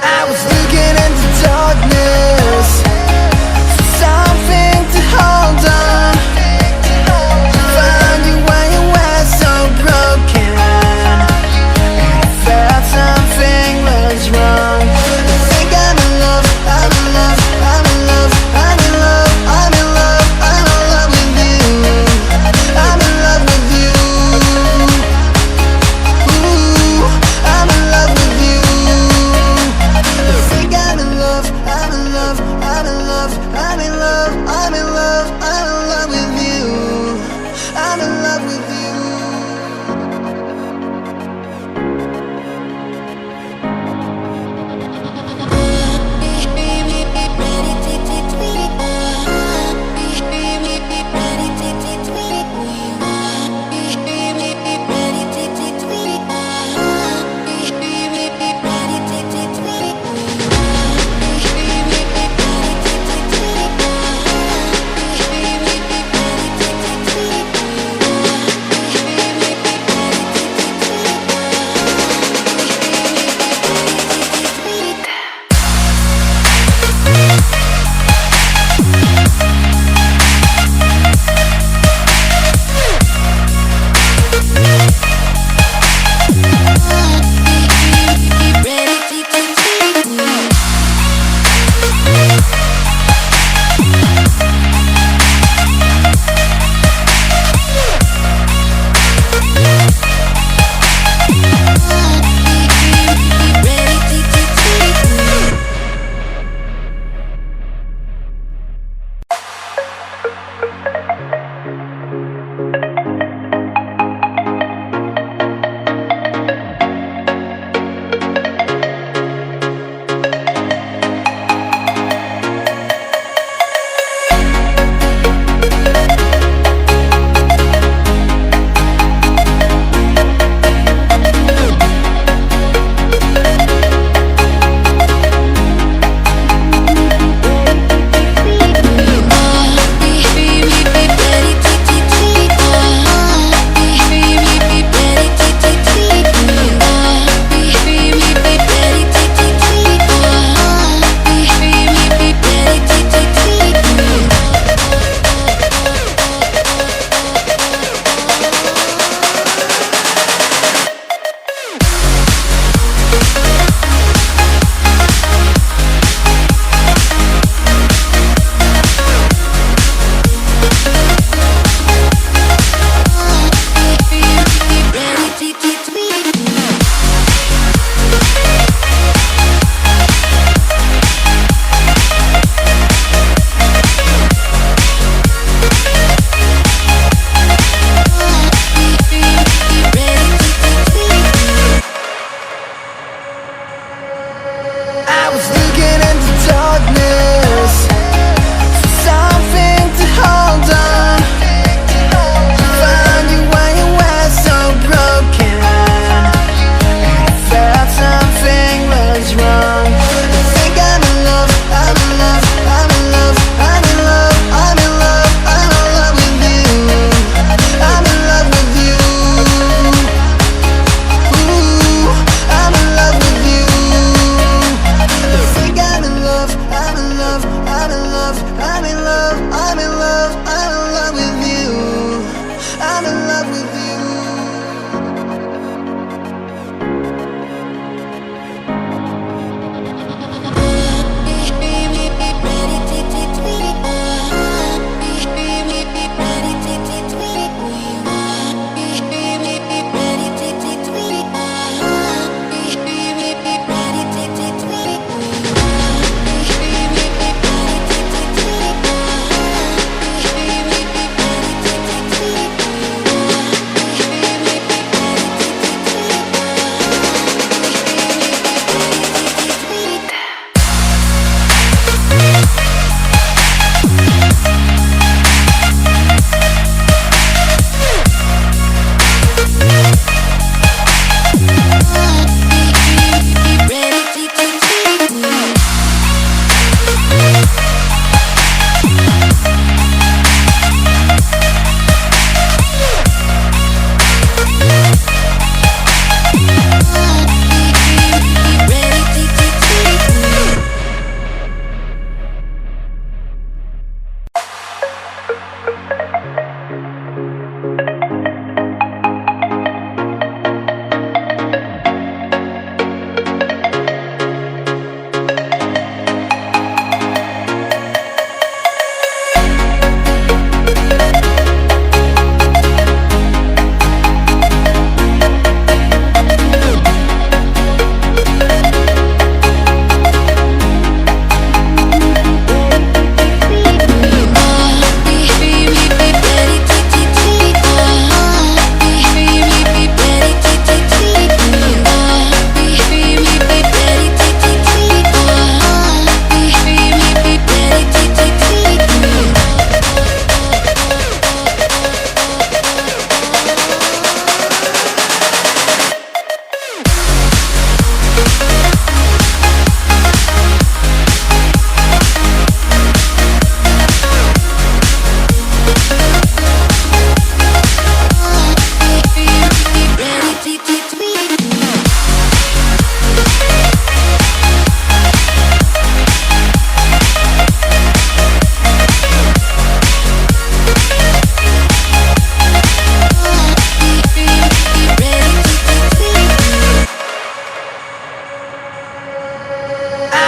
I was looking into darkness for something to hold on. Found you when you were so broken, and I felt something was wrong. I think I'm in love, I'm in love, I'm in love, I'm in love, I'm in love, I'm in love with you. I'm in love with you. Ooh, I'm in love with you. I think I'm in love, I'm in love, I'm in love, I'm in love, I'm in love, I'm in love with you. I'm in love with you. I was looking into darkness for something to hold on. Found you when you were so broken, and I felt something was wrong. I think I'm in love, I'm in love, I'm in love, I'm in love, I'm in love, I'm in love with you. I'm in love with you. Ooh, I'm in love with you. I think I'm in love, I'm in love,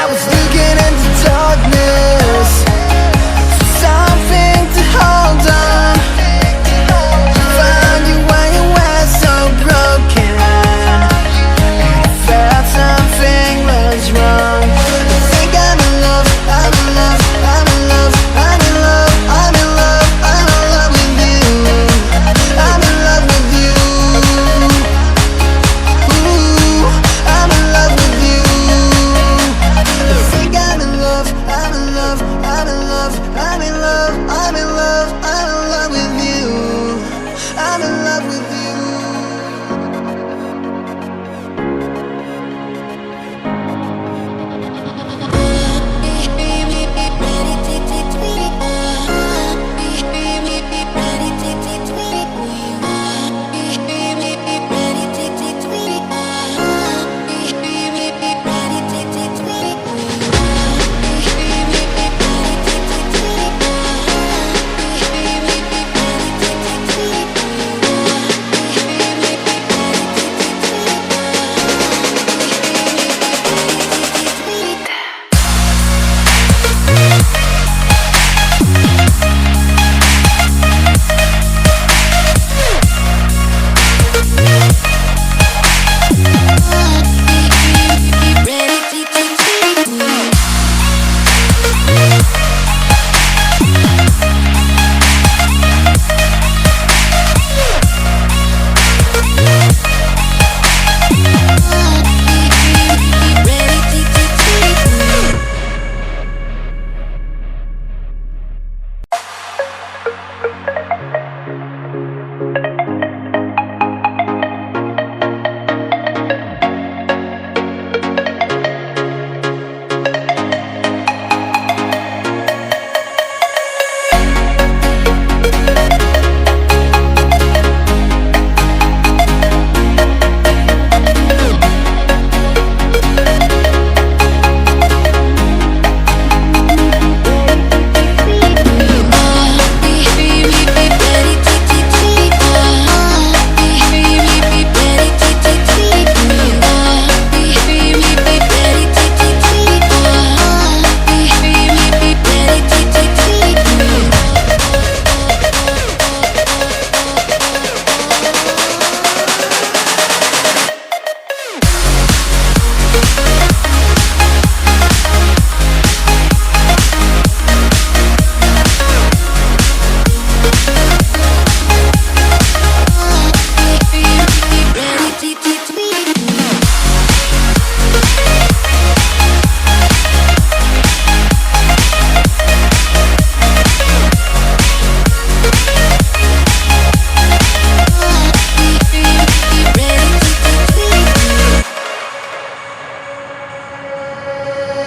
I was looking into darkness for something to hold on. Found you when you were so broken, and I felt something was wrong. I think I'm in love, I'm in love, I'm in love, I'm in love, I'm in love, I'm in love with you. I'm in love with you. Ooh, I'm in love with you. I think I'm in love, I'm in love, I'm in love, I'm in love, I'm in love, I'm in love with you. I'm in love with you.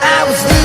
I was